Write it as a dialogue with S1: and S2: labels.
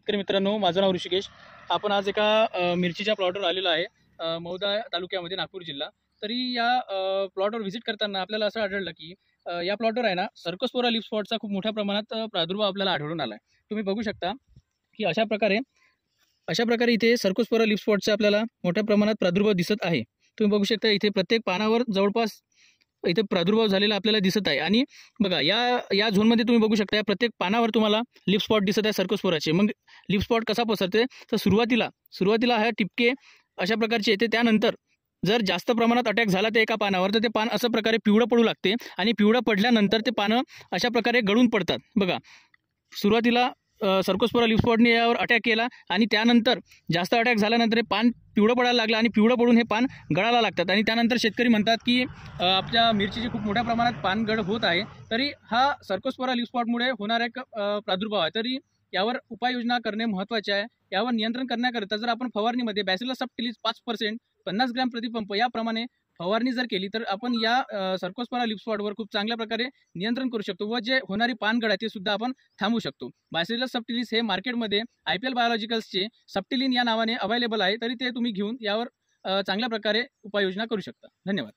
S1: शेतकरी मित्रांनो, माझं नाव ऋषिकेश. आपण आज एका मिरचीच्या प्लॉटवर आलेलो आहे, मौदा तालुक्यामध्ये, नागपूर जिल्हा. तरी या प्लॉटवर व्हिजिट करताना आपल्याला असं आढळलं की या प्लॉटवर आहे ना, सर्कोस्पोरा लीफ स्पॉटचा खूप मोठ्या प्रमाणात प्रादुर्भाव आपल्याला आढळून आला आहे. तुम्ही बघू शकता की अशा प्रकारे इथे सर्कोस्पोरा लीफ स्पॉटचा आपल्याला मोठ्या प्रमाणात प्रादुर्भाव दिसत आहे. तुम्ही बघू शकता इथे प्रत्येक पानावर जवळपास इथे प्रादुर्भाव झालेला आपल्याला दिसत आहे. आणि बघा या झोनमध्ये तुम्ही बघू शकता प्रत्येक पानावर तुम्हाला लीफ स्पॉट दिसत आहे सर्कोस्पोराचे. मग लीफ स्पॉट कसा पसरते तर सुरुवातीला हा टिपके अशा प्रकारचे येते. त्यानंतर जर जास्त प्रमाणात अटॅक झाला ते एका पानावर तर ते पान अशा प्रकारे पिवळं पडू लागते आणि पिवळं पडल्यानंतर ते पानं अशा प्रकारे गळून पडतात. बघा, सुरुवातीला सर्कोस्पोरा लीफ स्पॉटने यावर अटॅक केला आणि त्यानंतर जास्त अटॅक झाल्यानंतर हे पान पिवळं पडायला लागलं आणि पिवळं पडून हे पान गळायला लागतात. आणि त्यानंतर शेतकरी म्हणतात की आपल्या मिरचीची खूप मोठ्या प्रमाणात पानगळ होत आहे. तरी हा सर्कोस्पोरा लीफ स्पॉटमुळे होणारा एक प्रादुर्भाव आहे. तरी यावर उपाययोजना करणे महत्त्वाचे आहे. यावर नियंत्रण करण्याकरिता जर आपण फवारणीमध्ये बॅसिलस सबटिलिस 5% 50 ग्रॅम प्रतिपंप याप्रमाणे फवारणी जर केली तर आपण या सर्कोस्पोरा लीफ स्पॉटवर खूप चांगल्या प्रकारे नियंत्रण करू शकतो व जे होणारी पानगळ आहे ते सुद्धा आपण थांबवू शकतो. बॅसिलस सबटिलिस हे मार्केटमध्ये IPL बायोलॉजिकल्सचे सबटिलिन या नावाने अवेलेबल आहे. तरी ते तुम्ही घेऊन यावर चांगल्या प्रकारे उपाययोजना करू शकता. धन्यवाद.